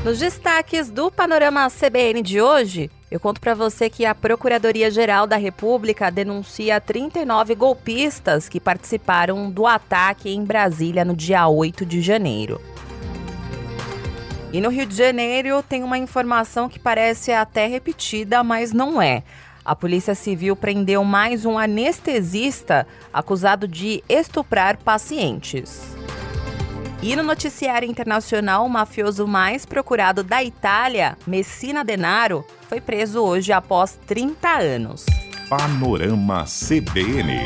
Nos destaques do Panorama CBN de hoje, eu conto para você que a Procuradoria-Geral da República denuncia 39 golpistas que participaram do ataque em Brasília no dia 8 de janeiro. E no Rio de Janeiro tem uma informação que parece até repetida, mas não é. A Polícia Civil prendeu mais um anestesista acusado de estuprar pacientes. E no noticiário internacional, o mafioso mais procurado da Itália, Messina Denaro, foi preso hoje após 30 anos. Panorama CBN.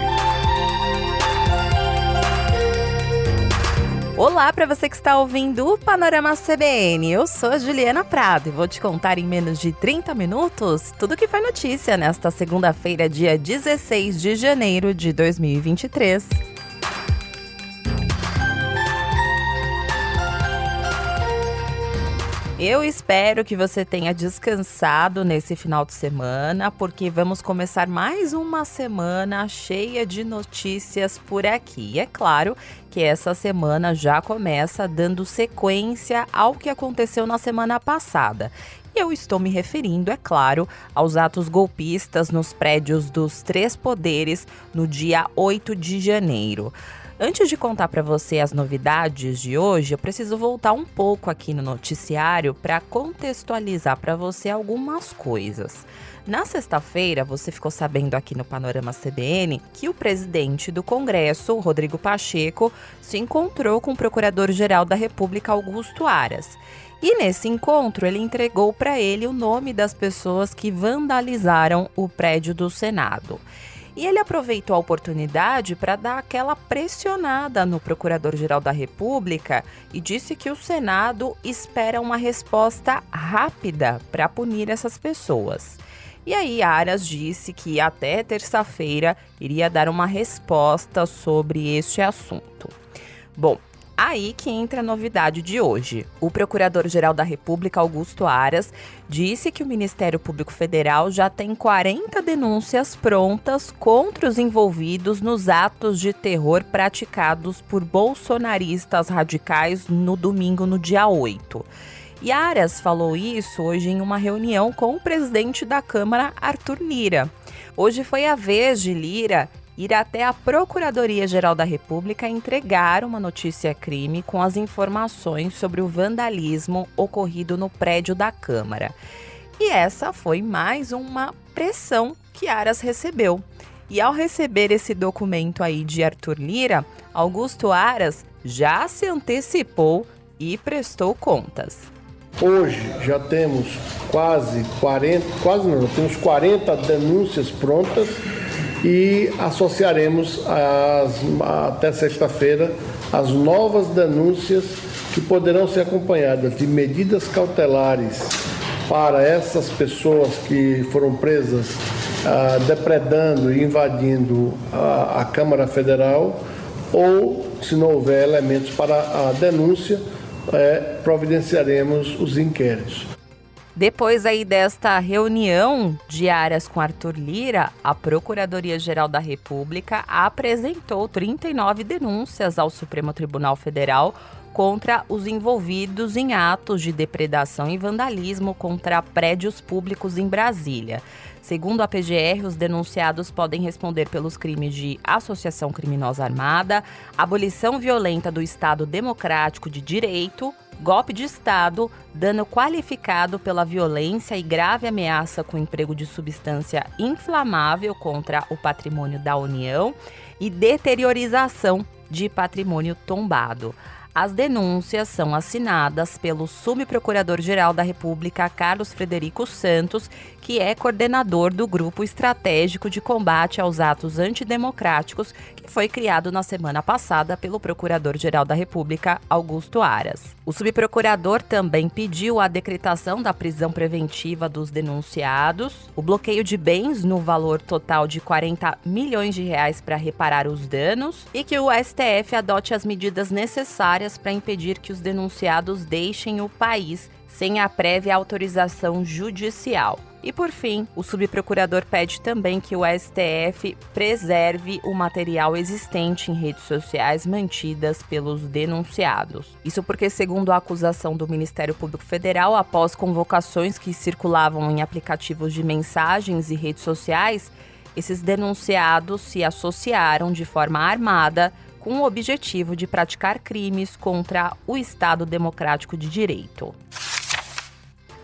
Olá para você que está ouvindo o Panorama CBN. Eu sou a Juliana Prado e vou te contar em menos de 30 minutos tudo que foi notícia nesta segunda-feira, dia 16 de janeiro de 2023. Eu espero que você tenha descansado nesse final de semana, porque vamos começar mais uma semana cheia de notícias por aqui. E é claro que essa semana já começa dando sequência ao que aconteceu na semana passada. E eu estou me referindo, é claro, aos atos golpistas nos prédios dos três poderes no dia 8 de janeiro. Antes de contar para você as novidades de hoje, eu preciso voltar um pouco aqui no noticiário para contextualizar para você algumas coisas. Na sexta-feira, você ficou sabendo aqui no Panorama CBN que o presidente do Congresso, Rodrigo Pacheco, se encontrou com o Procurador-Geral da República, Augusto Aras. E nesse encontro, ele entregou para ele o nome das pessoas que vandalizaram o prédio do Senado. E ele aproveitou a oportunidade para dar aquela pressionada no Procurador-Geral da República e disse que o Senado espera uma resposta rápida para punir essas pessoas. E aí Aras disse que até terça-feira iria dar uma resposta sobre este assunto. Bom, aí que entra a novidade de hoje. O Procurador-Geral da República, Augusto Aras, disse que o Ministério Público Federal já tem 40 denúncias prontas contra os envolvidos nos atos de terror praticados por bolsonaristas radicais no domingo, no dia 8. E Aras falou isso hoje em uma reunião com o presidente da Câmara, Arthur Lira. Hoje foi a vez de Lira ir até a Procuradoria-Geral da República entregar uma notícia-crime com as informações sobre o vandalismo ocorrido no prédio da Câmara. E essa foi mais uma pressão que Aras recebeu. E ao receber esse documento aí de Arthur Lira, Augusto Aras já se antecipou e prestou contas. Hoje já temos temos 40 denúncias prontas e associaremos até sexta-feira as novas denúncias que poderão ser acompanhadas de medidas cautelares para essas pessoas que foram presas depredando e invadindo a Câmara Federal, ou, se não houver elementos para a denúncia, providenciaremos os inquéritos. Depois aí desta reunião de Aras com Arthur Lira, a Procuradoria-Geral da República apresentou 39 denúncias ao Supremo Tribunal Federal contra os envolvidos em atos de depredação e vandalismo contra prédios públicos em Brasília. Segundo a PGR, os denunciados podem responder pelos crimes de associação criminosa armada, abolição violenta do Estado Democrático de Direito, golpe de Estado, dano qualificado pela violência e grave ameaça com emprego de substância inflamável contra o patrimônio da União e deteriorização de patrimônio tombado. As denúncias são assinadas pelo Subprocurador-Geral da República, Carlos Frederico Santos, que é coordenador do Grupo Estratégico de Combate aos Atos Antidemocráticos, que foi criado na semana passada pelo Procurador-Geral da República, Augusto Aras. O subprocurador também pediu a decretação da prisão preventiva dos denunciados, o bloqueio de bens no valor total de R$40 milhões para reparar os danos e que o STF adote as medidas necessárias para impedir que os denunciados deixem o país sem a prévia autorização judicial. E por fim, o subprocurador pede também que o STF preserve o material existente em redes sociais mantidas pelos denunciados. Isso porque, segundo a acusação do Ministério Público Federal, após convocações que circulavam em aplicativos de mensagens e redes sociais, esses denunciados se associaram de forma armada com o objetivo de praticar crimes contra o Estado Democrático de Direito.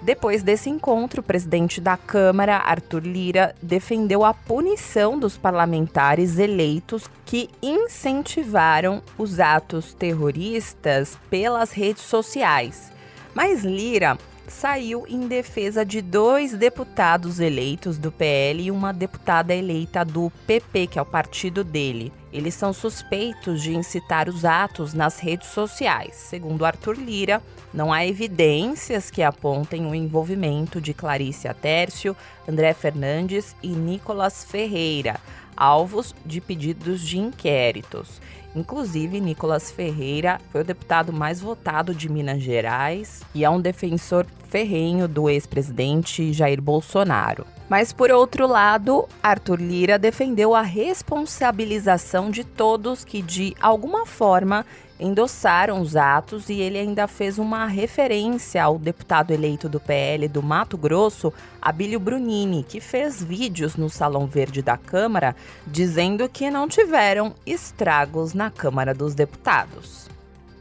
Depois desse encontro, o presidente da Câmara, Arthur Lira, defendeu a punição dos parlamentares eleitos que incentivaram os atos terroristas pelas redes sociais. Mas Lira saiu em defesa de 2 deputados eleitos do PL e uma deputada eleita do PP, que é o partido dele. Eles são suspeitos de incitar os atos nas redes sociais. Segundo Arthur Lira, não há evidências que apontem o envolvimento de Clarice Atércio, André Fernandes e Nicolas Ferreira, alvos de pedidos de inquéritos. Inclusive, Nicolas Ferreira foi o deputado mais votado de Minas Gerais e é um defensor ferrenho do ex-presidente Jair Bolsonaro. Mas, por outro lado, Arthur Lira defendeu a responsabilização de todos que, de alguma forma, endossaram os atos, e ele ainda fez uma referência ao deputado eleito do PL do Mato Grosso, Abílio Brunini, que fez vídeos no Salão Verde da Câmara dizendo que não tiveram estragos na Câmara dos Deputados.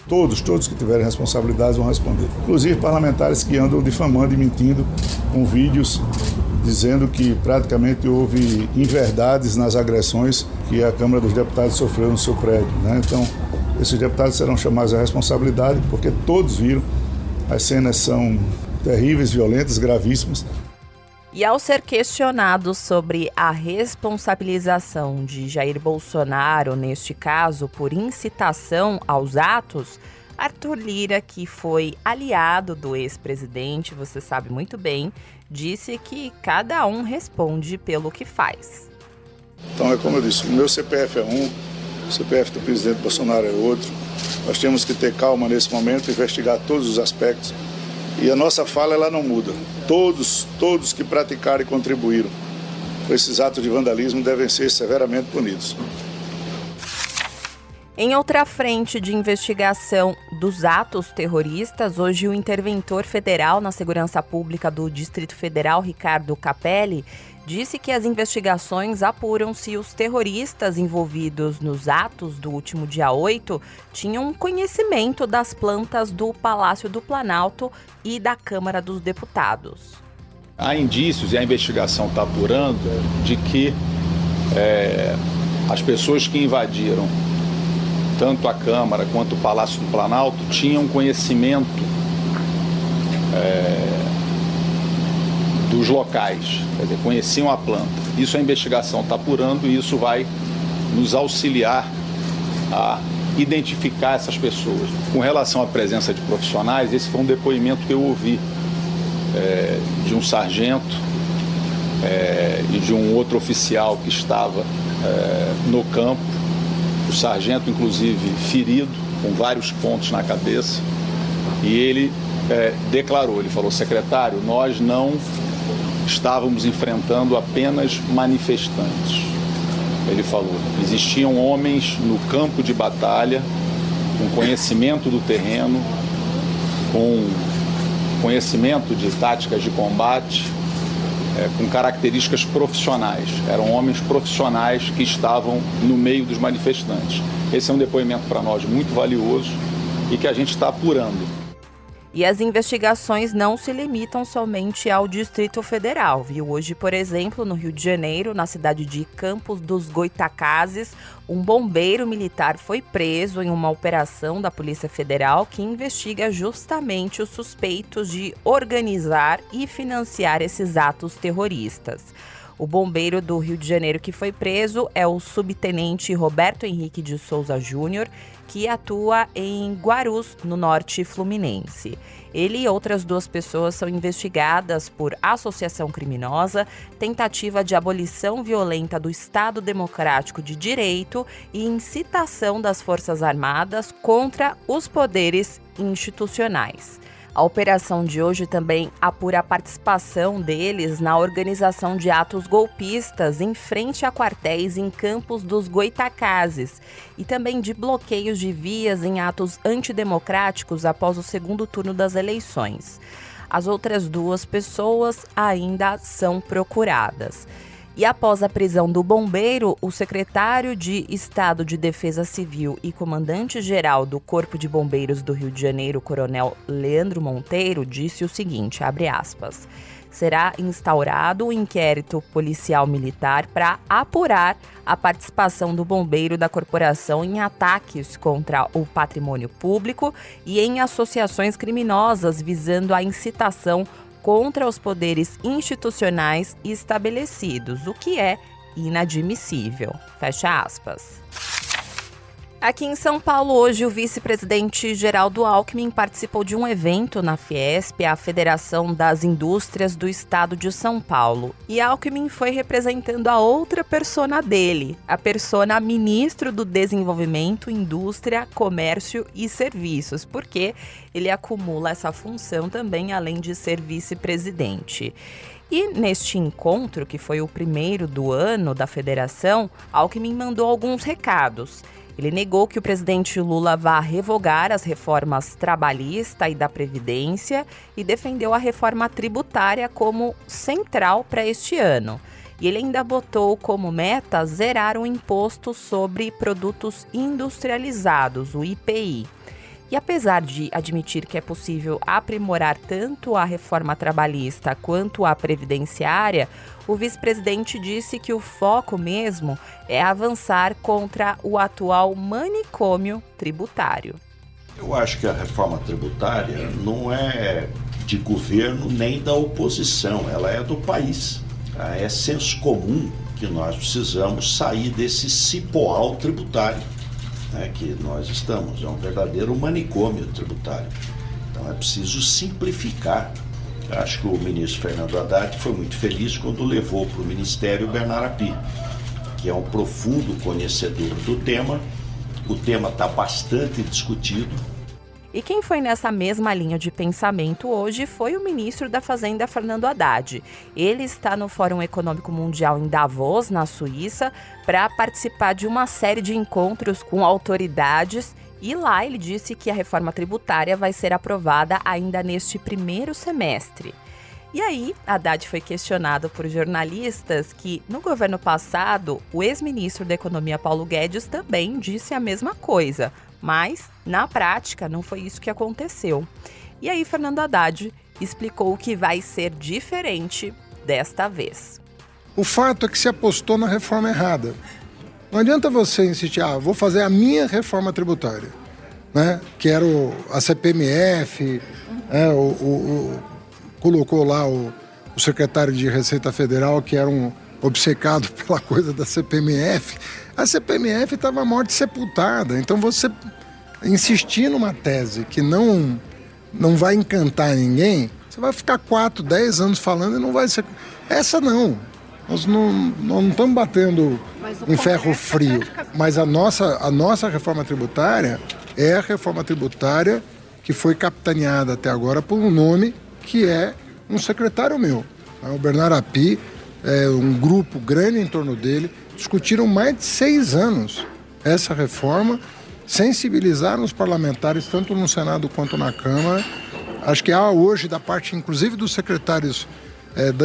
Todos que tiverem responsabilidades vão responder. Inclusive parlamentares que andam difamando e mentindo com vídeos dizendo que praticamente houve inverdades nas agressões que a Câmara dos Deputados sofreu no seu prédio, né? Então, esses deputados serão chamados à responsabilidade porque todos viram, as cenas são terríveis, violentas, gravíssimas. E ao ser questionado sobre a responsabilização de Jair Bolsonaro, neste caso, por incitação aos atos, Arthur Lira, que foi aliado do ex-presidente, você sabe muito bem, disse que cada um responde pelo que faz. Então, é como eu disse, o meu CPF é um, o CPF do presidente Bolsonaro é outro. Nós temos que ter calma nesse momento, investigar todos os aspectos. E a nossa fala, ela não muda. Todos que praticaram e contribuíram com esses atos de vandalismo devem ser severamente punidos. Em outra frente de investigação dos atos terroristas, hoje o interventor federal na segurança pública do Distrito Federal, Ricardo Capelli, disse que as investigações apuram se os terroristas envolvidos nos atos do último dia 8 tinham conhecimento das plantas do Palácio do Planalto e da Câmara dos Deputados. Há indícios, e a investigação está apurando, de que as pessoas que invadiram tanto a Câmara quanto o Palácio do Planalto tinham conhecimento dos locais, quer dizer, conheciam a planta. Isso a investigação está apurando e isso vai nos auxiliar a identificar essas pessoas. Com relação à presença de profissionais, esse foi um depoimento que eu ouvi de um sargento e de um outro oficial que estava no campo. O sargento, inclusive, ferido, com vários pontos na cabeça, e ele declarou, ele falou: secretário, nós não estávamos enfrentando apenas manifestantes. Ele falou, existiam homens no campo de batalha, com conhecimento do terreno, com conhecimento de táticas de combate, com características profissionais. Eram homens profissionais que estavam no meio dos manifestantes. Esse é um depoimento para nós muito valioso e que a gente está apurando. E as investigações não se limitam somente ao Distrito Federal, viu? Hoje, por exemplo, no Rio de Janeiro, na cidade de Campos dos Goytacazes, um bombeiro militar foi preso em uma operação da Polícia Federal que investiga justamente os suspeitos de organizar e financiar esses atos terroristas. O bombeiro do Rio de Janeiro que foi preso é o subtenente Roberto Henrique de Souza Júnior, que atua em Guarus, no norte fluminense. Ele e outras 2 pessoas são investigadas por associação criminosa, tentativa de abolição violenta do Estado Democrático de Direito e incitação das Forças Armadas contra os poderes institucionais. A operação de hoje também apura a participação deles na organização de atos golpistas em frente a quartéis em Campos dos Goitacazes e também de bloqueios de vias em atos antidemocráticos após o segundo turno das eleições. As outras 2 pessoas ainda são procuradas. E após a prisão do bombeiro, o secretário de Estado de Defesa Civil e comandante-geral do Corpo de Bombeiros do Rio de Janeiro, coronel Leandro Monteiro, disse o seguinte, abre aspas, será instaurado um inquérito policial militar para apurar a participação do bombeiro da corporação em ataques contra o patrimônio público e em associações criminosas visando a incitação contra os poderes institucionais estabelecidos, o que é inadmissível. Fecha aspas. Aqui em São Paulo, hoje, o vice-presidente Geraldo Alckmin participou de um evento na Fiesp, a Federação das Indústrias do Estado de São Paulo. E Alckmin foi representando a outra persona dele, a persona ministro do Desenvolvimento, Indústria, Comércio e Serviços, porque ele acumula essa função também, além de ser vice-presidente. E neste encontro, que foi o primeiro do ano da federação, Alckmin mandou alguns recados. Ele negou que o presidente Lula vá revogar as reformas trabalhista e da Previdência e defendeu a reforma tributária como central para este ano. E ele ainda botou como meta zerar o imposto sobre produtos industrializados, o IPI. E apesar de admitir que é possível aprimorar tanto a reforma trabalhista quanto a previdenciária, o vice-presidente disse que o foco mesmo é avançar contra o atual manicômio tributário. Eu acho que a reforma tributária não é de governo nem da oposição, ela é do país. É senso comum que nós precisamos sair desse cipoal tributário, que nós estamos, é um verdadeiro manicômio tributário. Então é preciso simplificar. Acho que o ministro Fernando Haddad foi muito feliz quando levou para o Ministério Bernardo Api, que é um profundo conhecedor do tema. O tema está bastante discutido. E quem foi nessa mesma linha de pensamento hoje foi o ministro da Fazenda, Fernando Haddad. Ele está no Fórum Econômico Mundial em Davos, na Suíça, para participar de uma série de encontros com autoridades. E lá ele disse que a reforma tributária vai ser aprovada ainda neste primeiro semestre. E aí, Haddad foi questionado por jornalistas que, no governo passado, o ex-ministro da Economia, Paulo Guedes, também disse a mesma coisa. Mas, na prática, não foi isso que aconteceu. E aí, Fernando Haddad explicou que vai ser diferente desta vez. O fato é que se apostou na reforma errada. Não adianta você insistir, vou fazer a minha reforma tributária, né? Que era a CPMF, colocou lá o secretário de Receita Federal, que era um obcecado pela coisa da CPMF. A CPMF estava morta e sepultada. Então você insistir numa tese que não vai encantar ninguém, você vai ficar 4, 10 anos falando e não vai ser... Essa não. Nós não estamos batendo em ferro frio. Mas a nossa reforma tributária é a reforma tributária que foi capitaneada até agora por um nome que é um secretário meu. O Bernardo Api, um grupo grande em torno dele, discutiram mais de 6 anos essa reforma, sensibilizaram os parlamentares, tanto no Senado quanto na Câmara. Acho que há hoje, da parte inclusive dos secretários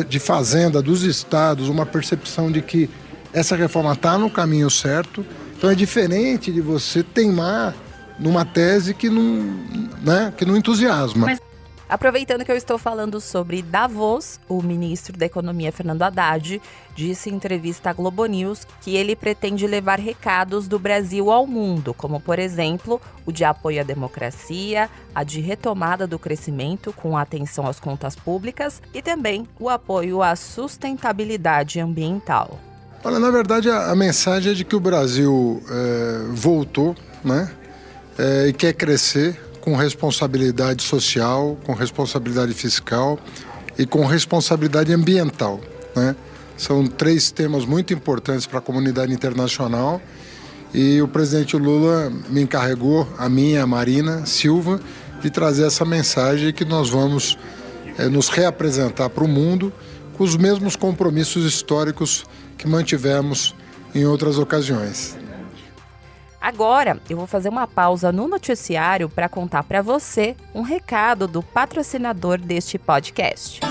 de Fazenda, dos estados, uma percepção de que essa reforma está no caminho certo. Então é diferente de você teimar numa tese que não entusiasma. Aproveitando que eu estou falando sobre Davos, o ministro da Economia, Fernando Haddad, disse em entrevista à Globo News que ele pretende levar recados do Brasil ao mundo, como, por exemplo, o de apoio à democracia, a de retomada do crescimento com atenção às contas públicas e também o apoio à sustentabilidade ambiental. Olha, na verdade, a mensagem é de que o Brasil voltou, né? E quer crescer com responsabilidade social, com responsabilidade fiscal e com responsabilidade ambiental, né? São 3 temas muito importantes para a comunidade internacional e o presidente Lula me encarregou, a mim e a Marina Silva, de trazer essa mensagem que nós vamos nos reapresentar para o mundo com os mesmos compromissos históricos que mantivemos em outras ocasiões. Agora, eu vou fazer uma pausa no noticiário para contar para você um recado do patrocinador deste podcast.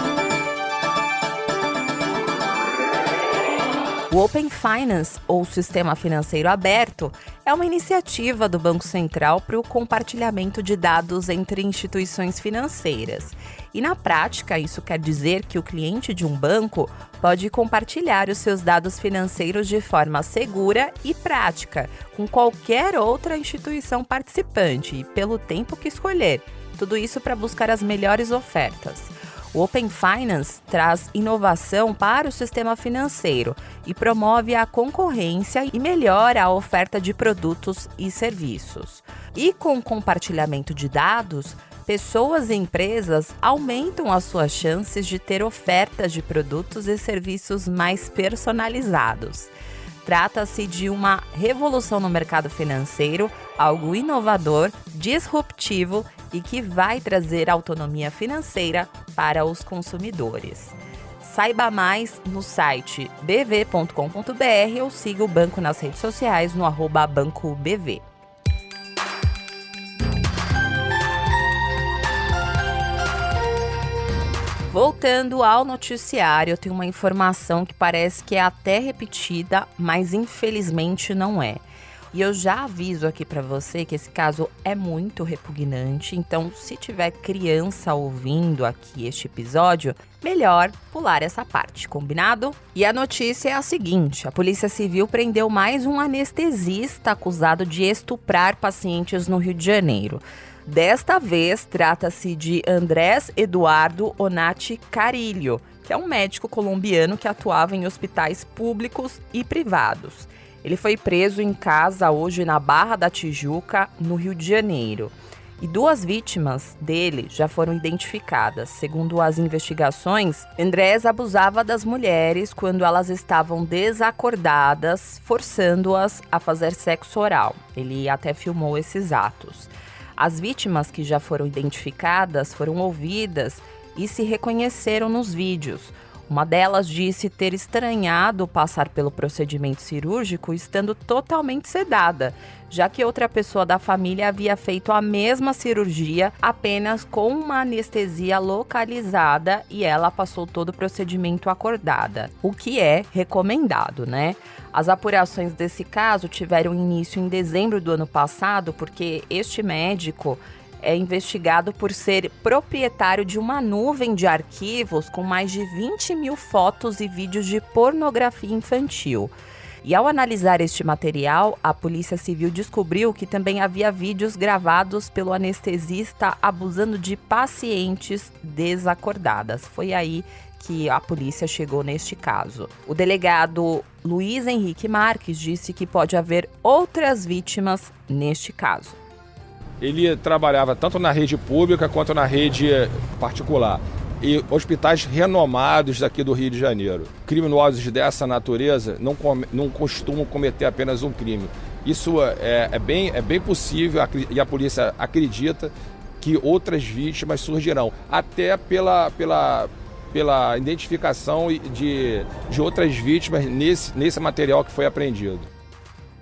O Open Finance, ou Sistema Financeiro Aberto, é uma iniciativa do Banco Central para o compartilhamento de dados entre instituições financeiras. E na prática, isso quer dizer que o cliente de um banco pode compartilhar os seus dados financeiros de forma segura e prática com qualquer outra instituição participante e pelo tempo que escolher. Tudo isso para buscar as melhores ofertas. O Open Finance traz inovação para o sistema financeiro e promove a concorrência e melhora a oferta de produtos e serviços. E com o compartilhamento de dados, pessoas e empresas aumentam as suas chances de ter ofertas de produtos e serviços mais personalizados. Trata-se de uma revolução no mercado financeiro, algo inovador, disruptivo e que vai trazer autonomia financeira para os consumidores. Saiba mais no site bv.com.br ou siga o banco nas redes sociais no @bancobv. Voltando ao noticiário, eu tenho uma informação que parece que é até repetida, mas infelizmente não é. E eu já aviso aqui para você que esse caso é muito repugnante, então se tiver criança ouvindo aqui este episódio, melhor pular essa parte, combinado? E a notícia é a seguinte: a Polícia Civil prendeu mais um anestesista acusado de estuprar pacientes no Rio de Janeiro. Desta vez, trata-se de Andrés Eduardo Onati Carilho, que é um médico colombiano que atuava em hospitais públicos e privados. Ele foi preso em casa hoje na Barra da Tijuca, no Rio de Janeiro. E 2 vítimas dele já foram identificadas. Segundo as investigações, Andrés abusava das mulheres quando elas estavam desacordadas, forçando-as a fazer sexo oral. Ele até filmou esses atos. As vítimas que já foram identificadas foram ouvidas e se reconheceram nos vídeos. Uma delas disse ter estranhado passar pelo procedimento cirúrgico estando totalmente sedada, já que outra pessoa da família havia feito a mesma cirurgia apenas com uma anestesia localizada e ela passou todo o procedimento acordada, o que é recomendado, né? As apurações desse caso tiveram início em dezembro do ano passado, porque este médico é investigado por ser proprietário de uma nuvem de arquivos com mais de 20 mil fotos e vídeos de pornografia infantil. E ao analisar este material, a Polícia Civil descobriu que também havia vídeos gravados pelo anestesista abusando de pacientes desacordadas. Foi aí que a polícia chegou neste caso. O delegado Luiz Henrique Marques disse que pode haver outras vítimas neste caso. Ele trabalhava tanto na rede pública quanto na rede particular. E hospitais renomados daqui do Rio de Janeiro. Criminosos dessa natureza não costumam cometer apenas um crime. Isso é bem possível e a polícia acredita que outras vítimas surgirão. Até pela identificação de outras vítimas nesse material que foi apreendido.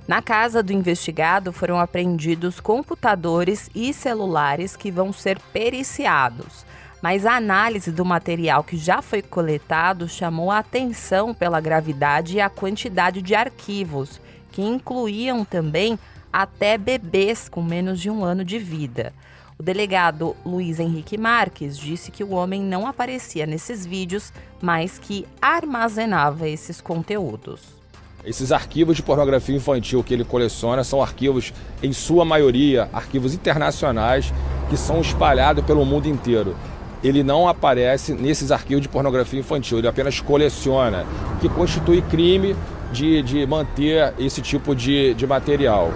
Na casa do investigado foram apreendidos computadores e celulares que vão ser periciados. Mas a análise do material que já foi coletado chamou a atenção pela gravidade e a quantidade de arquivos, que incluíam também até bebês com menos de 1 ano de vida. O delegado Luiz Henrique Marques disse que o homem não aparecia nesses vídeos, mas que armazenava esses conteúdos. Esses arquivos de pornografia infantil que ele coleciona são arquivos, em sua maioria, arquivos internacionais que são espalhados pelo mundo inteiro. Ele não aparece nesses arquivos de pornografia infantil, ele apenas coleciona, que constitui crime de manter esse tipo de material.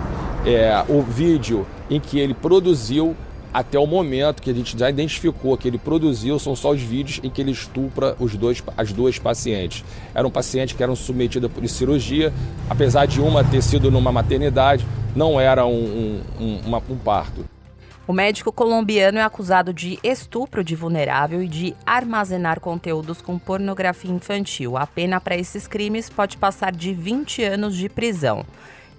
O vídeo em que ele produziu, até o momento que a gente já identificou que ele produziu, são só os vídeos em que ele estupra as duas pacientes. Eram pacientes que eram submetidas por cirurgia, apesar de uma ter sido numa maternidade, não era um parto. O médico colombiano é acusado de estupro de vulnerável e de armazenar conteúdos com pornografia infantil. A pena para esses crimes pode passar de 20 anos de prisão.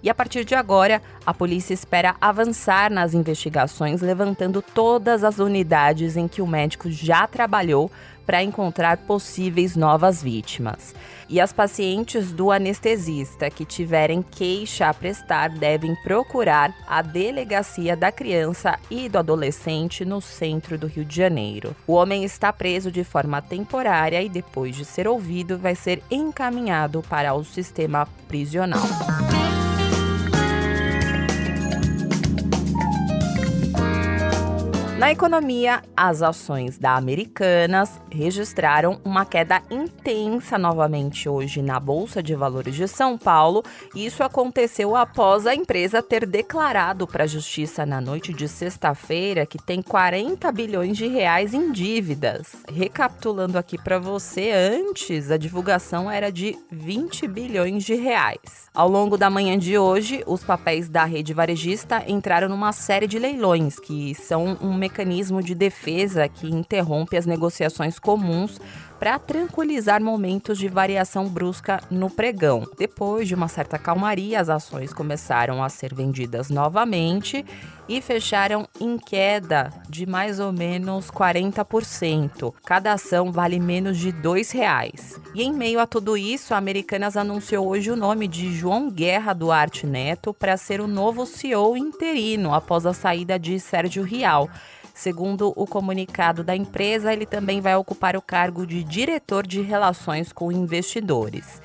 E a partir de agora, a polícia espera avançar nas investigações, levantando todas as unidades em que o médico já trabalhou para encontrar possíveis novas vítimas. E as pacientes do anestesista que tiverem queixa a prestar devem procurar a Delegacia da Criança e do Adolescente no centro do Rio de Janeiro. O homem está preso de forma temporária e, depois de ser ouvido, vai ser encaminhado para o sistema prisional. Na economia, as ações da Americanas registraram uma queda intensa novamente hoje na Bolsa de Valores de São Paulo. Isso aconteceu após a empresa ter declarado para a Justiça na noite de sexta-feira que tem 40 bilhões de reais em dívidas. Recapitulando aqui para você, antes a divulgação era de 20 bilhões de reais. Ao longo da manhã de hoje, os papéis da rede varejista entraram numa série de leilões, que são um mecanismo de defesa que interrompe as negociações comuns para tranquilizar momentos de variação brusca no pregão. Depois de uma certa calmaria, as ações começaram a ser vendidas novamente e fecharam em queda de mais ou menos 40%. Cada ação vale menos de R$2. E em meio a tudo isso, a Americanas anunciou hoje o nome de João Guerra Duarte Neto para ser o novo CEO interino após a saída de Sérgio Rial. Segundo o comunicado da empresa, ele também vai ocupar o cargo de diretor de relações com investidores.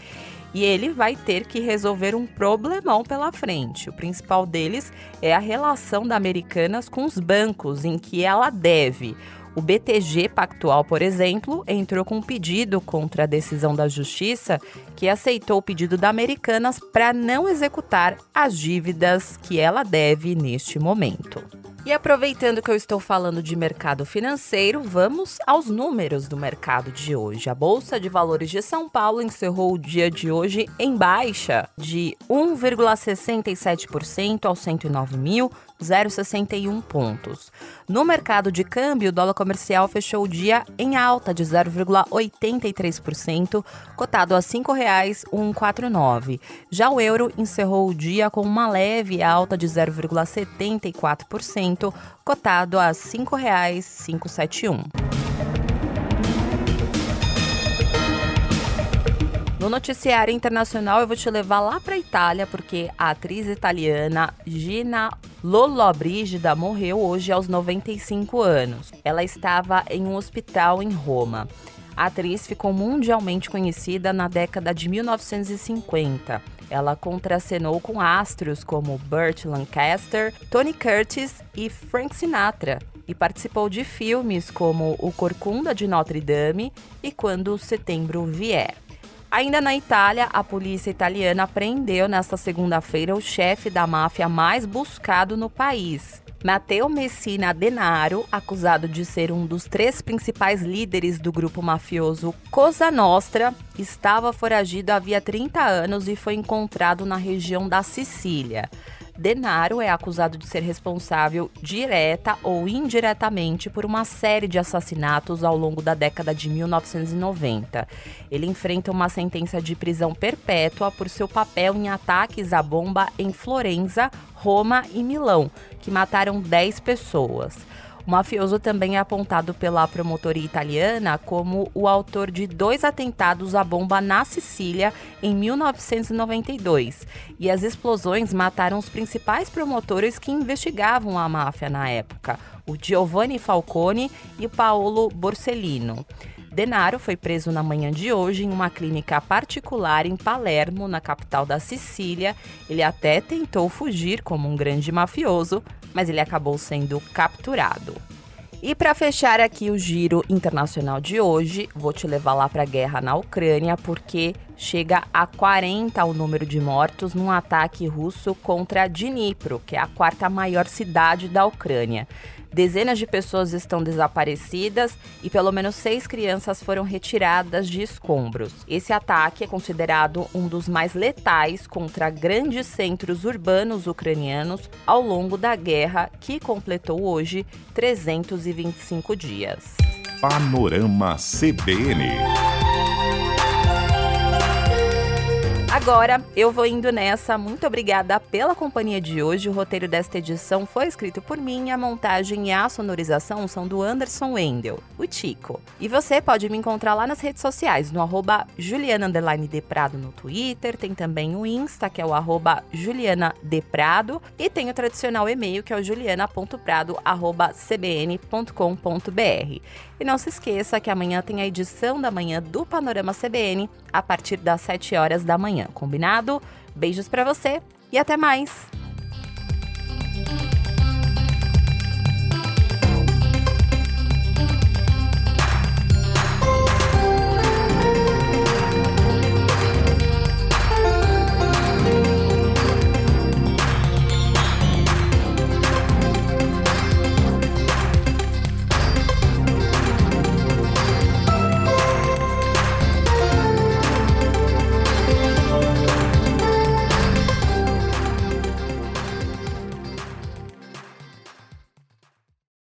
E ele vai ter que resolver um problemão pela frente. O principal deles é a relação da Americanas com os bancos, em que ela deve. O BTG Pactual, por exemplo, entrou com um pedido contra a decisão da Justiça, que aceitou o pedido da Americanas para não executar as dívidas que ela deve neste momento. E aproveitando que eu estou falando de mercado financeiro, vamos aos números do mercado de hoje. A Bolsa de Valores de São Paulo encerrou o dia de hoje em baixa de 1,67% aos 109.061 pontos. No mercado de câmbio, o dólar comercial fechou o dia em alta de 0,83%, cotado a R$ 5,149. Já o euro encerrou o dia com uma leve alta de 0,74%, cotado a R$ 5,571. No noticiário internacional, eu vou te levar lá para a Itália, porque a atriz italiana Gina Lollobrigida morreu hoje aos 95 anos. Ela estava em um hospital em Roma. A atriz ficou mundialmente conhecida na década de 1950. Ela contracenou com astros como Burt Lancaster, Tony Curtis e Frank Sinatra, e participou de filmes como O Corcunda de Notre Dame e Quando Setembro Vier. Ainda na Itália, a polícia italiana prendeu nesta segunda-feira o chefe da máfia mais buscado no país. Matteo Messina Denaro, acusado de ser um dos 3 principais líderes do grupo mafioso Cosa Nostra, estava foragido havia 30 anos e foi encontrado na região da Sicília. Denaro é acusado de ser responsável direta ou indiretamente por uma série de assassinatos ao longo da década de 1990. Ele enfrenta uma sentença de prisão perpétua por seu papel em ataques à bomba em Florença, Roma e Milão, que mataram 10 pessoas. O mafioso também é apontado pela promotoria italiana como o autor de 2 atentados à bomba na Sicília em 1992. E as explosões mataram os principais promotores que investigavam a máfia na época, o Giovanni Falcone e o Paolo Borsellino. Denaro foi preso na manhã de hoje em uma clínica particular em Palermo, na capital da Sicília. Ele até tentou fugir como um grande mafioso, mas ele acabou sendo capturado. E para fechar aqui o giro internacional de hoje, vou te levar lá para a guerra na Ucrânia, porque chega a 40 o número de mortos num ataque russo contra Dnipro, que é a quarta maior cidade da Ucrânia. Dezenas de pessoas estão desaparecidas e pelo menos 6 crianças foram retiradas de escombros. Esse ataque é considerado um dos mais letais contra grandes centros urbanos ucranianos ao longo da guerra, que completou hoje 325 dias. Panorama CBN. Agora eu vou indo nessa. Muito obrigada pela companhia de hoje. O roteiro desta edição foi escrito por mim, a montagem e a sonorização são do Anderson Wendel, o Tico. E você pode me encontrar lá nas redes sociais, no @Juliana_Deprado no Twitter, tem também o Insta, que é o @JulianaDeprado, e tem o tradicional e-mail, que é o juliana.prado@cbn.com.br. E não se esqueça que amanhã tem a edição da manhã do Panorama CBN, a partir das 7 horas da manhã. Combinado? Beijos pra você e até mais!